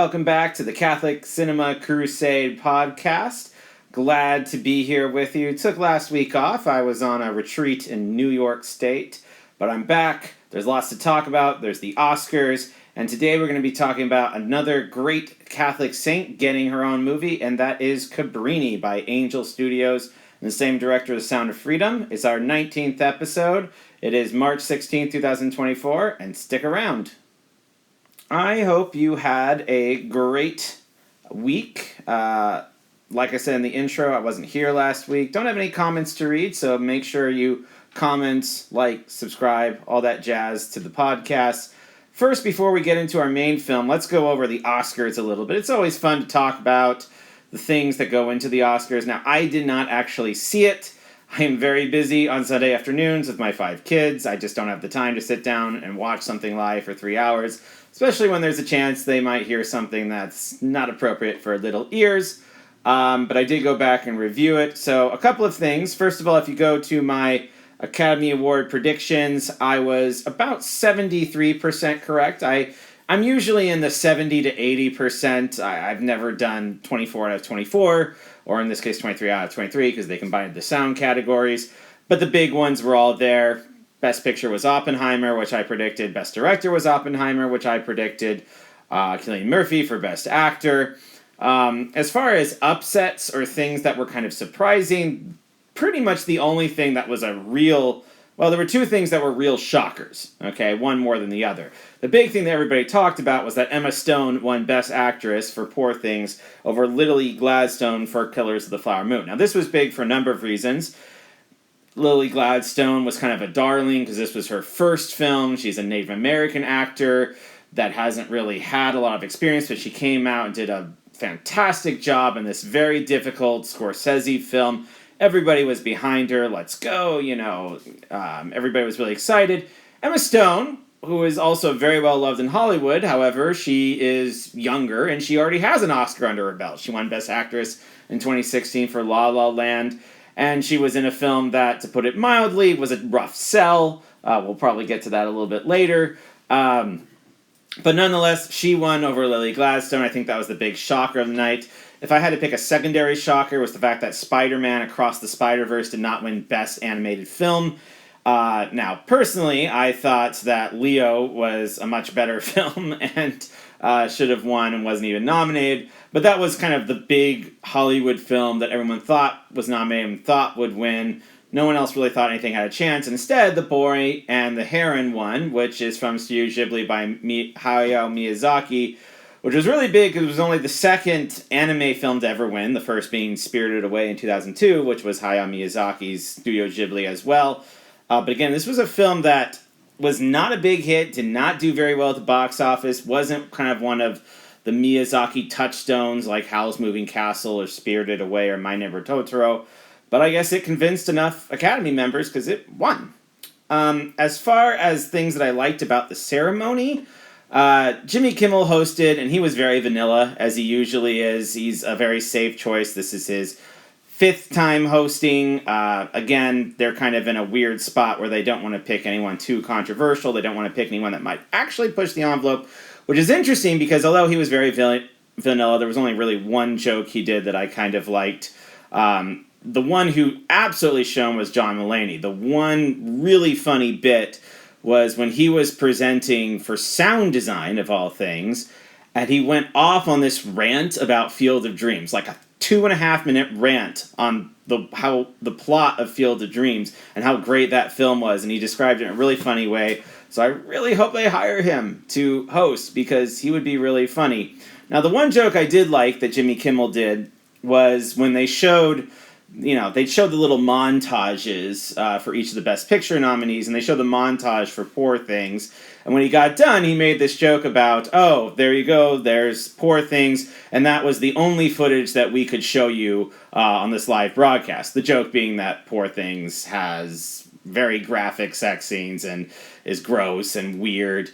welcome back to the Catholic Cinema Crusade podcast. Glad to be here with you. Took last week off. I was on a retreat in New York State, but I'm back. There's lots to talk about. There's the Oscars, and today we're going to be talking about another great Catholic saint getting her own movie, and that is Cabrini by Angel Studios, and the same director of The Sound of Freedom. It's our 19th episode. It is March 16th, 2024, and stick around. I hope you had a great week. Like I said in the intro, I wasn't here last week. Don't have any comments to read, so make sure you comment, like, subscribe, all that jazz to the podcast. First, before we get into our main film, let's go over the Oscars a little bit. It's always fun to talk about the things that go into the Oscars. Now, I did not actually see it. I am very busy on Sunday afternoons with my 5 kids. I just don't have the time to sit down and watch something live for 3 hours, especially when there's a chance they might hear something that's not appropriate for little ears. But I did go back and review it. So a couple of things. First of all, if you go to my Academy Award predictions, I was about 73% correct. I'm usually in the 70 to 80%. I've never done 24 out of 24, or in this case 23 out of 23, because they combined the sound categories. But the big ones were all there. Best Picture was Oppenheimer, which I predicted. Best Director was Oppenheimer, which I predicted. Cillian Murphy for Best Actor. As far as upsets or things that were kind of surprising, pretty much the only thing that was a real... Well, there were 2 things that were real shockers, okay? One more than the other. The big thing that everybody talked about was that Emma Stone won Best Actress for Poor Things over Lily Gladstone for Killers of the Flower Moon. Now, this was big for a number of reasons. Lily Gladstone was kind of a darling because this was her first film. She's a Native American actor that hasn't really had a lot of experience, but she came out and did a fantastic job in this very difficult Scorsese film. Everybody was behind her. Let's go, everybody was really excited. Emma Stone, who is also very well loved in Hollywood, however, she is younger and she already has an Oscar under her belt. She won Best Actress in 2016 for La La Land, and she was in a film that, to put it mildly, was a rough sell. We'll probably get to that a little bit later. But nonetheless, she won over Lily Gladstone. I think that was the big shocker of the night. If I had to pick a secondary shocker, was the fact that Spider-Man Across the Spider-Verse did not win Best Animated Film. Now, personally, I thought that Leo was a much better film and should have won and wasn't even nominated. But that was kind of the big Hollywood film that everyone thought was nominated and thought would win. No one else really thought anything had a chance. Instead, The Boy and the Heron won, which is from Studio Ghibli by Hayao Miyazaki, which was really big because it was only the second anime film to ever win, the first being Spirited Away in 2002, which was Hayao Miyazaki's Studio Ghibli as well. But again, this was a film that was not a big hit, did not do very well at the box office, wasn't kind of one of the Miyazaki touchstones like Howl's Moving Castle or Spirited Away or My Neighbor Totoro. But I guess it convinced enough Academy members because it won. As far as things that I liked about the ceremony, Jimmy Kimmel hosted, and he was very vanilla, as he usually is. He's a very safe choice. This is his 5th time hosting. Again, they're kind of in a weird spot where they don't want to pick anyone too controversial. They don't want to pick anyone that might actually push the envelope, which is interesting because although he was very vanilla, there was only really one joke he did that I kind of liked. The one who absolutely shone was John Mulaney. The one really funny bit was when he was presenting for sound design, of all things, and he went off on this rant about Field of Dreams, like a 2.5-minute rant on how the plot of Field of Dreams and how great that film was, and he described it in a really funny way. So I really hope they hire him to host because he would be really funny. Now, the one joke I did like that Jimmy Kimmel did was when they showed... they showed the little montages for each of the Best Picture nominees, and they showed the montage for Poor Things. And when he got done, he made this joke about, oh, there you go, there's Poor Things, and that was the only footage that we could show you on this live broadcast. The joke being that Poor Things has very graphic sex scenes and is gross and weird.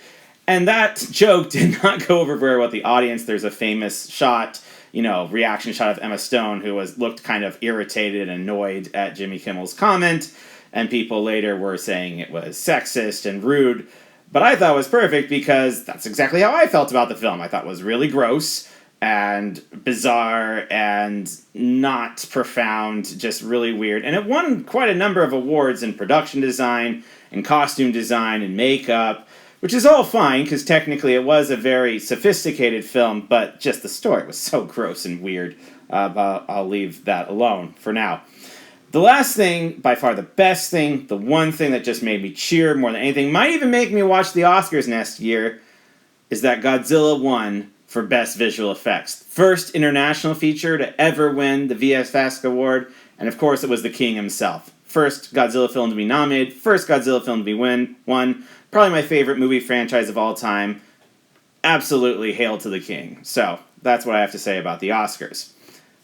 And that joke did not go over very well with the audience. There's a famous shot... reaction shot of Emma Stone, who looked kind of irritated and annoyed at Jimmy Kimmel's comment, and people later were saying it was sexist and rude. But I thought it was perfect because that's exactly how I felt about the film. I thought it was really gross and bizarre and not profound, just really weird. And it won quite a number of awards in production design and costume design and makeup, which is all fine because technically it was a very sophisticated film, but just the story was so gross and weird. But I'll leave that alone for now. The last thing, by far the best thing, the one thing that just made me cheer more than anything, might even make me watch the Oscars next year, is that Godzilla won for Best Visual Effects. First international feature to ever win the VFX award, and of course it was the King himself. First Godzilla film to be nominated, first Godzilla film to be won. Probably my favorite movie franchise of all time. Absolutely hail to the King. So, that's what I have to say about the Oscars.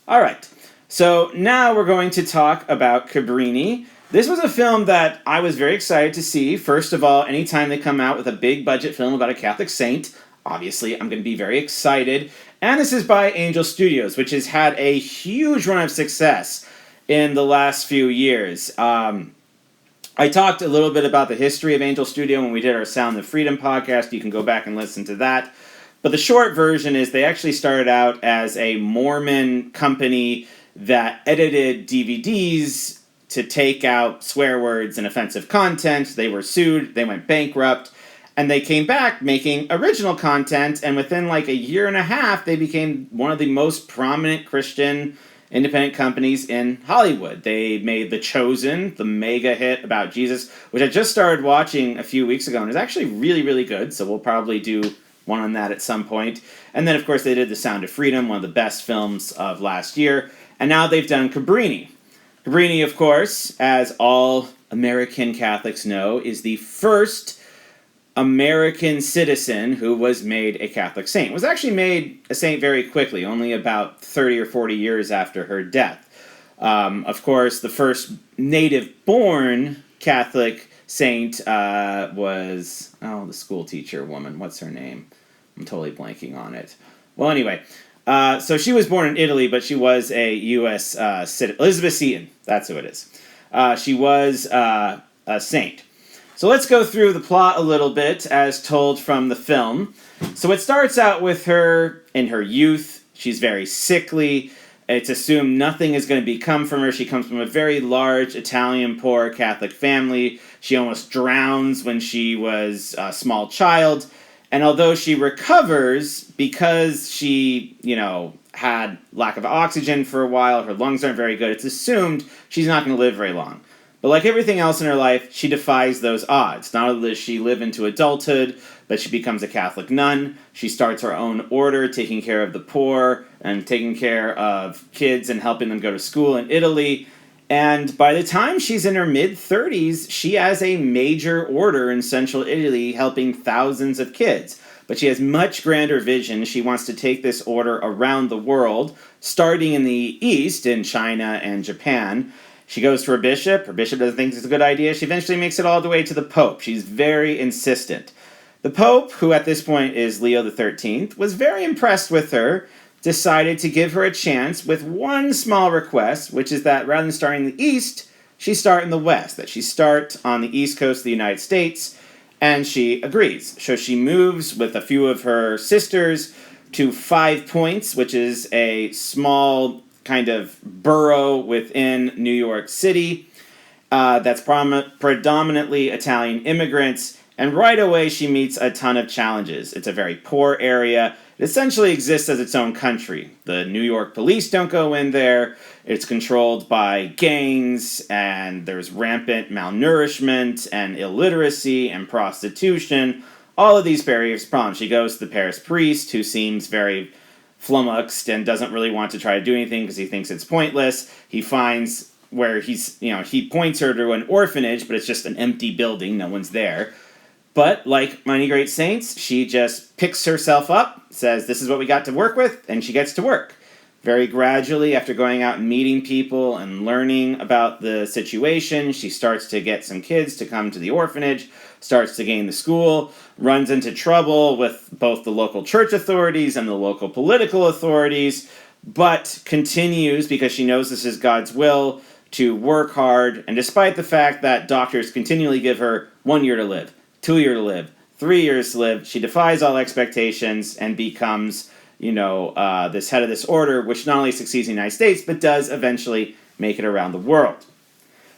Alright, so now we're going to talk about Cabrini. This was a film that I was very excited to see. First of all, anytime they come out with a big budget film about a Catholic saint, obviously, I'm going to be very excited. And this is by Angel Studios, which has had a huge run of success in the last few years. I talked a little bit about the history of Angel Studio when we did our Sound of Freedom podcast. You can go back and listen to that. But the short version is they actually started out as a Mormon company that edited DVDs to take out swear words and offensive content. They were sued. They went bankrupt. And they came back making original content, and within like a year and a half, they became one of the most prominent Christian independent companies in Hollywood. They made The Chosen, the mega hit about Jesus, which I just started watching a few weeks ago, and is actually really, really good, so we'll probably do one on that at some point. And then, of course, they did The Sound of Freedom, one of the best films of last year, and now they've done Cabrini. Cabrini, of course, as all American Catholics know, is the first American citizen who was made a Catholic saint. Was actually made a saint very quickly, only about 30 or 40 years after her death. Of course, the first native-born Catholic saint was, the school teacher woman. What's her name? I'm totally blanking on it. Well, anyway, so she was born in Italy, but she was a U.S. citizen. Elizabeth Seton, that's who it is. She was a saint. So let's go through the plot a little bit as told from the film. So it starts out with her in her youth. She's very sickly. It's assumed nothing is going to become from her. She comes from a very large Italian poor Catholic family. She almost drowns when she was a small child. And although she recovers, because she, had lack of oxygen for a while, her lungs aren't very good, it's assumed she's not going to live very long. But like everything else in her life, she defies those odds. Not only does she live into adulthood, but she becomes a Catholic nun. She starts her own order, taking care of the poor and taking care of kids and helping them go to school in Italy. And by the time she's in her mid-30s, she has a major order in central Italy helping thousands of kids. But she has much grander vision. She wants to take this order around the world, starting in the East, in China and Japan. She goes to her bishop. Her bishop doesn't think it's a good idea. She eventually makes it all the way to the Pope. She's very insistent. The Pope, who at this point is Leo XIII, was very impressed with her, decided to give her a chance with one small request, which is that rather than starting in the East, she start in the West, that she start on the East Coast of the United States, and she agrees. So she moves with a few of her sisters to 5 Points, which is a small kind of borough within New York City that's predominantly Italian immigrants, and right away she meets a ton of challenges. It's a very poor area. It essentially exists as its own country. The New York police don't go in there. It's controlled by gangs, and there's rampant malnourishment and illiteracy and prostitution. All of these various problems. She goes to the parish priest, who seems very flummoxed and doesn't really want to try to do anything because he thinks it's pointless. He finds where he points her to an orphanage, but it's just an empty building. No one's there. But like many great saints, she just picks herself up, says, this is what we got to work with, and she gets to work. Very gradually, after going out and meeting people and learning about the situation, she starts to get some kids to come to the orphanage, starts to gain the school, runs into trouble with both the local church authorities and the local political authorities, but continues, because she knows this is God's will, to work hard. And despite the fact that doctors continually give her 1 year to live, 2 years to live, 3 years to live. She defies all expectations and becomes, this head of this order, which not only succeeds in the United States, but does eventually make it around the world.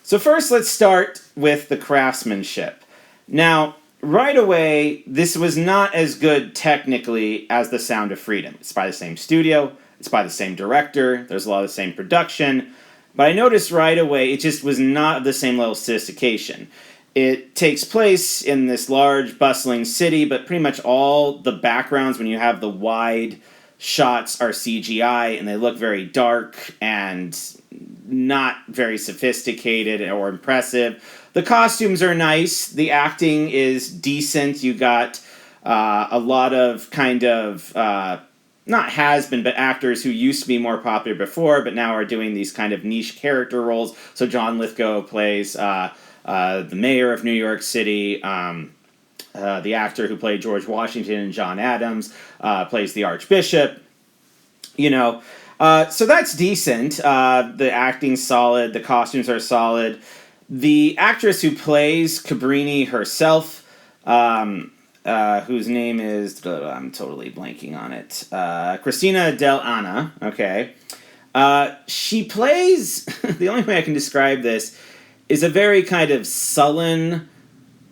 So first, let's start with the craftsmanship. Now, right away, this was not as good technically as The Sound of Freedom. It's by the same studio, it's by the same director, there's a lot of the same production, but I noticed right away it just was not of the same level of sophistication. It takes place in this large, bustling city, but pretty much all the backgrounds, when you have the wide shots, are CGI, and they look very dark and not very sophisticated or impressive. The costumes are nice. The acting is decent. You got a lot of not has-been, but actors who used to be more popular before, but now are doing these kind of niche character roles. So John Lithgow plays the mayor of New York City. The actor who played George Washington, John Adams, plays the Archbishop. So that's decent. The acting's solid. The costumes are solid. The actress who plays Cabrini herself, whose name is, I'm totally blanking on it, Cristina Del Anna, okay. She plays, the only way I can describe this, is a very kind of sullen,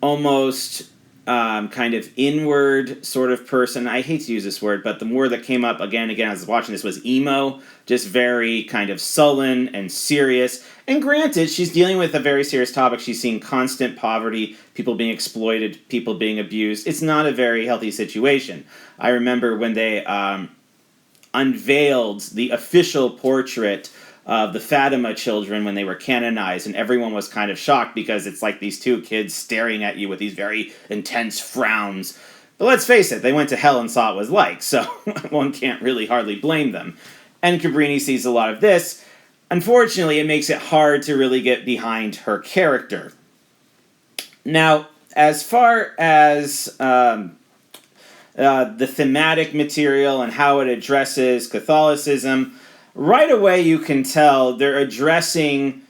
almost kind of inward sort of person. I hate to use this word, but the word that came up again as I was watching this was emo. Just very kind of sullen and serious. And granted, she's dealing with a very serious topic. She's seeing constant poverty, people being exploited, people being abused. It's not a very healthy situation. I remember when they unveiled the official portrait of the Fatima children when they were canonized, and everyone was kind of shocked because it's like these two kids staring at you with these very intense frowns. But let's face it, they went to hell and saw what it was like, so one can't really hardly blame them. And Cabrini sees a lot of this. Unfortunately, it makes it hard to really get behind her character. Now, as far as the thematic material and how it addresses Catholicism, right away you can tell they're addressing,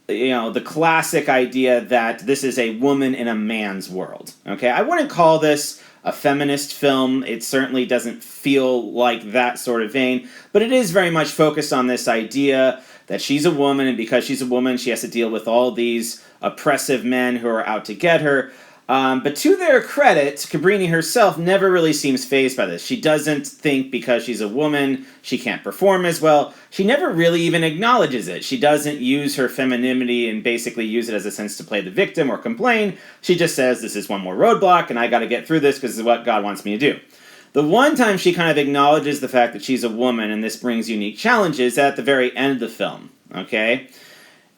the classic idea that this is a woman in a man's world. Okay, I wouldn't call this a feminist film. It certainly doesn't feel like that sort of vein, but it is very much focused on this idea that she's a woman, and because she's a woman, she has to deal with all these oppressive men who are out to get her. But to their credit, Cabrini herself never really seems fazed by this. She doesn't think because she's a woman she can't perform as well. She never really even acknowledges it. She doesn't use her femininity and basically use it as a sense to play the victim or complain. She just says, this is one more roadblock and I gotta get through this because this is what God wants me to do. The one time she kind of acknowledges the fact that she's a woman and this brings unique challenges at the very end of the film, okay?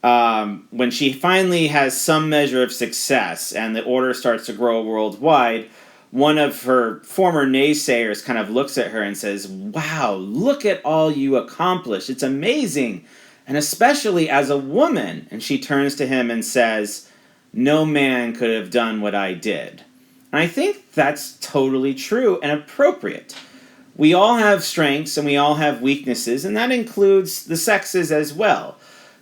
When she finally has some measure of success and the order starts to grow worldwide, one of her former naysayers kind of looks at her and says, wow, look at all you accomplished. It's amazing. And especially as a woman. And she turns to him and says, no man could have done what I did. And I think that's totally true and appropriate. We all have strengths and we all have weaknesses, and that includes the sexes as well.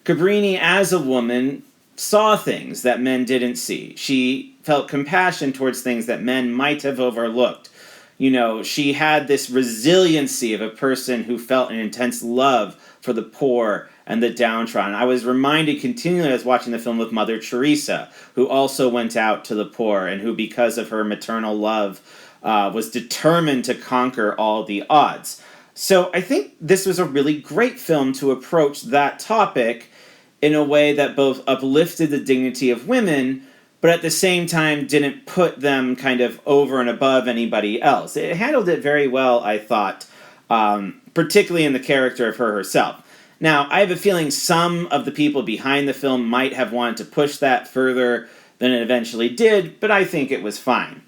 Cabrini, as a woman, saw things that men didn't see. She felt compassion towards things that men might have overlooked. She had this resiliency of a person who felt an intense love for the poor and the downtrodden. I was reminded continually as I was watching the film of Mother Teresa, who also went out to the poor and who, because of her maternal love, was determined to conquer all the odds. So I think this was a really great film to approach that topic in a way that both uplifted the dignity of women, but at the same time didn't put them kind of over and above anybody else. It handled it very well, I thought, particularly in the character of her herself. Now, I have a feeling some of the people behind the film might have wanted to push that further than it eventually did, but I think it was fine.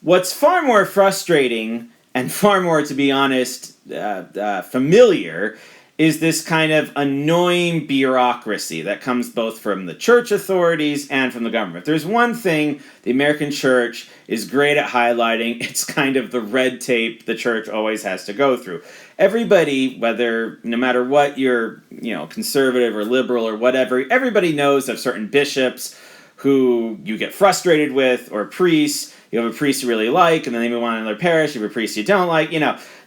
What's far more frustrating, and far more, to be honest, familiar, is this kind of annoying bureaucracy that comes both from the church authorities and from the government. There's one thing the American church is great at highlighting. It's kind of the red tape the church always has to go through. Everybody, no matter what you're, conservative or liberal or whatever, everybody knows of certain bishops who you get frustrated with, or priests. You have a priest you really like, and then they move on to another parish. You have a priest you don't like.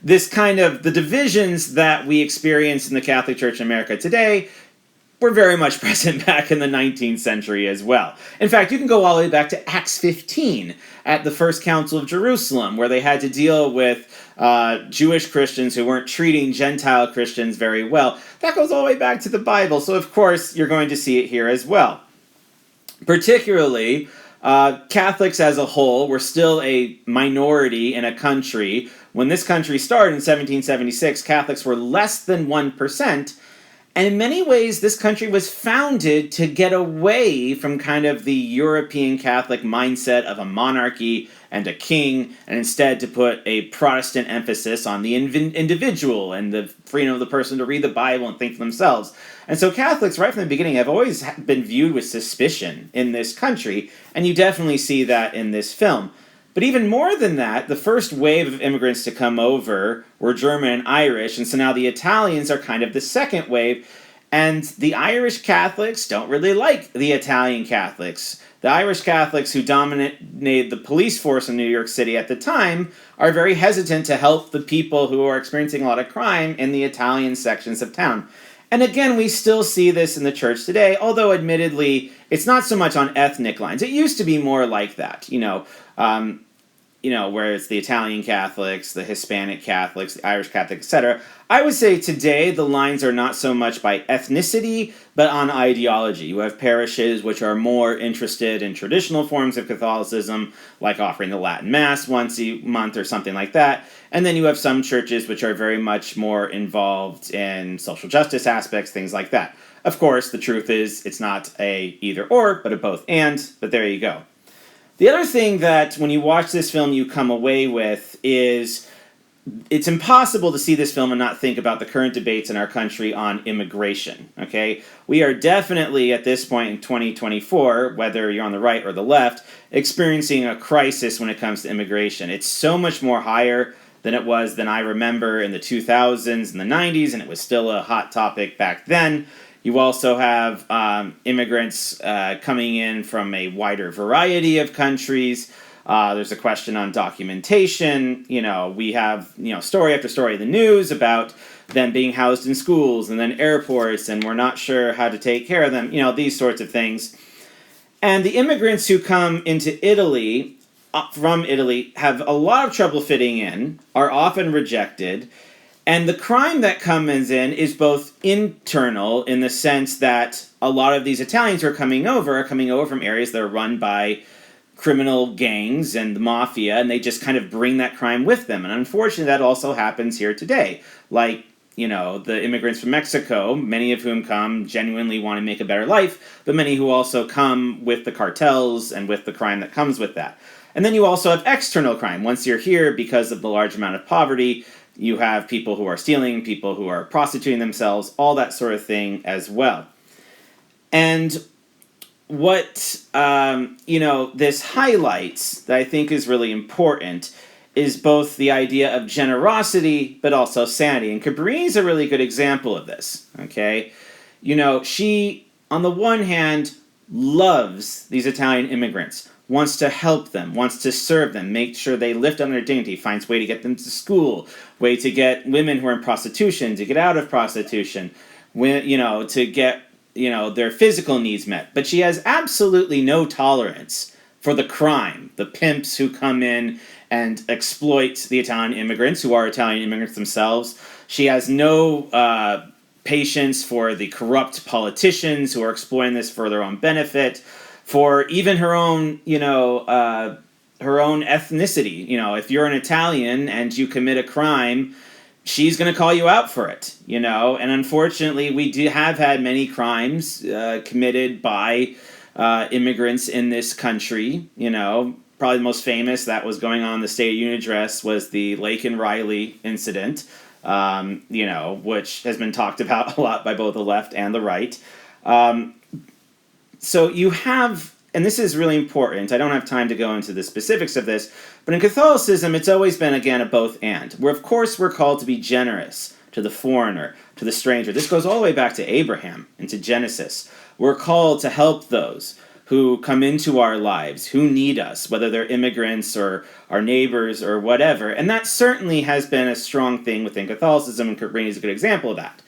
This kind of the divisions that we experience in the Catholic Church in America today were very much present back in the 19th century as well. In fact, you can go all the way back to Acts 15 at the First Council of Jerusalem, where they had to deal with Jewish Christians who weren't treating Gentile Christians very well. That goes all the way back to the Bible, so of course you're going to see it here as well. Particularly, Catholics as a whole were still a minority in a country. When this country started in 1776, Catholics were less than 1%, and in many ways, this country was founded to get away from kind of the European Catholic mindset of a monarchy and a king, and instead to put a Protestant emphasis on the individual and the freedom of the person to read the Bible and think for themselves. And so Catholics, right from the beginning, have always been viewed with suspicion in this country, and you definitely see that in this film. But even more than that, the first wave of immigrants to come over were German and Irish, and so now the Italians are kind of the second wave, and the Irish Catholics don't really like the Italian Catholics. The Irish Catholics, who dominated the police force in New York City at the time, are very hesitant to help the people who are experiencing a lot of crime in the Italian sections of town. And again, we still see this in the church today, although admittedly, it's not so much on ethnic lines. It used to be more like that, where it's the Italian Catholics, the Hispanic Catholics, the Irish Catholics, etc. I would say today the lines are not so much by ethnicity, but on ideology. You have parishes which are more interested in traditional forms of Catholicism, like offering the Latin Mass once a month or something like that. And then you have some churches which are very much more involved in social justice aspects, things like that. Of course, the truth is it's not a either or, but a both and, but there you go. The other thing that when you watch this film you come away with is it's impossible to see this film and not think about the current debates in our country on immigration, okay? We are definitely at this point in 2024, whether you're on the right or the left, experiencing a crisis when it comes to immigration. It's so much more higher than it was than I remember in the 2000s and the 90s, and it was still a hot topic back then. You also have immigrants coming in from a wider variety of countries. There's a question on documentation. We have story after story in the news about them being housed in schools and then airports, and we're not sure how to take care of them. These sorts of things. And the immigrants who come into Italy, from Italy, have a lot of trouble fitting in, are often rejected. And the crime that comes in is both internal in the sense that a lot of these Italians who are coming over from areas that are run by criminal gangs and the mafia, and they just kind of bring that crime with them. And unfortunately, that also happens here today. Like, the immigrants from Mexico, many of whom come genuinely want to make a better life, but many who also come with the cartels and with the crime that comes with that. And then you also have external crime. Once you're here, because of the large amount of poverty, you have people who are stealing, people who are prostituting themselves, all that sort of thing as well. And what, this highlights that I think is really important is both the idea of generosity, but also sanity. And Cabrini is a really good example of this, okay? She, on the one hand, loves these Italian immigrants, wants to help them, wants to serve them, make sure they lift on their dignity, finds way to get them to school, way to get women who are in prostitution to get out of prostitution, to get their physical needs met. But she has absolutely no tolerance for the crime, the pimps who come in and exploit the Italian immigrants, who are Italian immigrants themselves. She has no patience for the corrupt politicians who are exploiting this for their own benefit, for even her own, her own ethnicity. If you're an Italian and you commit a crime, she's going to call you out for it, And unfortunately, we have had many crimes committed by immigrants in this country. Probably the most famous that was going on in the State of the Union address was the Lake and Riley incident, which has been talked about a lot by both the left and the right. So you have, and this is really important, I don't have time to go into the specifics of this, but in Catholicism it's always been, again, a both and, where of course we're called to be generous to the foreigner, to the stranger. This goes all the way back to Abraham and to Genesis. We're called to help those who come into our lives, who need us, whether they're immigrants or our neighbors or whatever. And that certainly has been a strong thing within Catholicism, and Cabrini is a good example of that.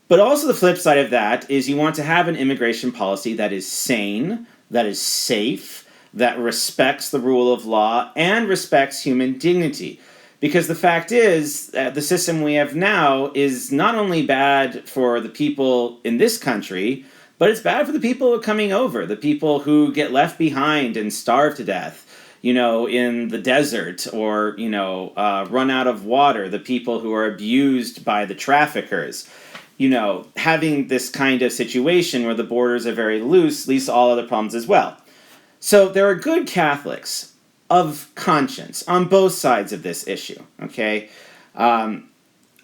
But also the flip side of that is you want to have an immigration policy that is sane, that is safe, that respects the rule of law, and respects human dignity. Because the fact is, the system we have now is not only bad for the people in this country, but it's bad for the people who are coming over, the people who get left behind and starve to death, in the desert, or, run out of water, the people who are abused by the traffickers. Having this kind of situation where the borders are very loose leads to all other problems as well. So there are good Catholics of conscience on both sides of this issue, okay?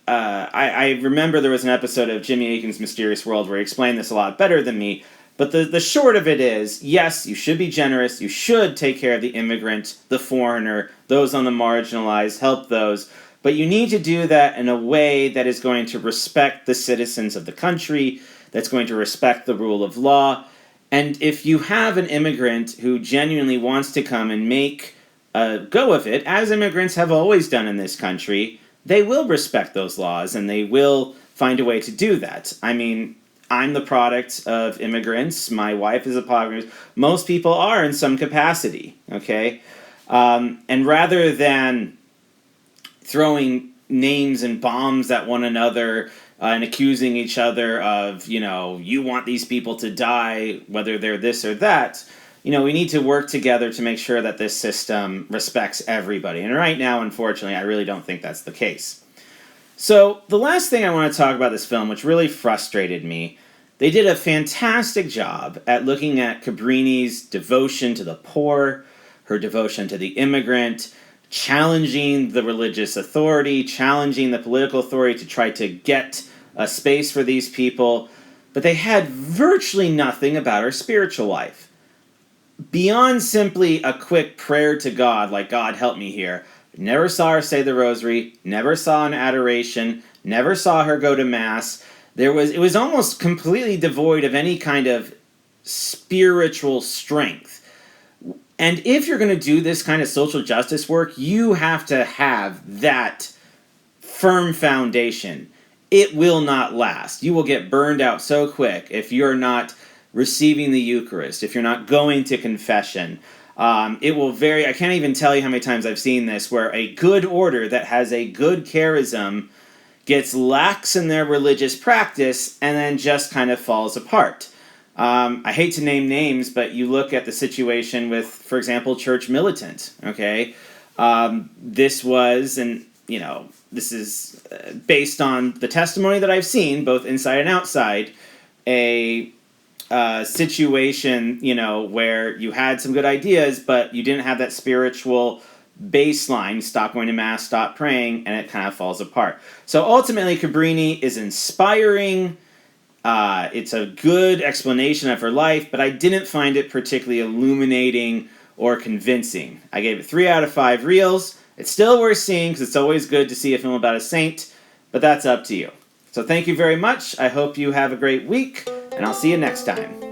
I remember there was an episode of Jimmy Akin's Mysterious World where he explained this a lot better than me, but the short of it is, yes, you should be generous, you should take care of the immigrant, the foreigner, those on the marginalized, help those, but you need to do that in a way that is going to respect the citizens of the country, that's going to respect the rule of law. And if you have an immigrant who genuinely wants to come and make a go of it, as immigrants have always done in this country, they will respect those laws and they will find a way to do that. I mean, I'm the product of immigrants. My wife is a product. Most people are in some capacity, okay? And rather than throwing names and bombs at one another and accusing each other of, you want these people to die, whether they're this or that, we need to work together to make sure that this system respects everybody. And right now, unfortunately, I really don't think that's the case. So the last thing I want to talk about this film, which really frustrated me, they did a fantastic job at looking at Cabrini's devotion to the poor, her devotion to the immigrant, challenging the religious authority, challenging the political authority to try to get a space for these people, but they had virtually nothing about her spiritual life. Beyond simply a quick prayer to God, like, God help me here, never saw her say the rosary, never saw an adoration, never saw her go to Mass. It was almost completely devoid of any kind of spiritual strength. And if you're going to do this kind of social justice work, you have to have that firm foundation. It will not last. You will get burned out so quick if you're not receiving the Eucharist, if you're not going to confession. It will vary. I can't even tell you how many times I've seen this, where a good order that has a good charism gets lax in their religious practice and then just kind of falls apart. I hate to name names, but you look at the situation with, for example, Church Militant, okay? This was, and, this is based on the testimony that I've seen, both inside and outside, a situation, where you had some good ideas, but you didn't have that spiritual baseline. Stop going to Mass, stop praying, and it kind of falls apart. So ultimately, Cabrini is inspiring. It's a good explanation of her life, but I didn't find it particularly illuminating or convincing. I gave it 3 out of 5 reels. It's still worth seeing because it's always good to see a film about a saint, but that's up to you. So thank you very much. I hope you have a great week, and I'll see you next time.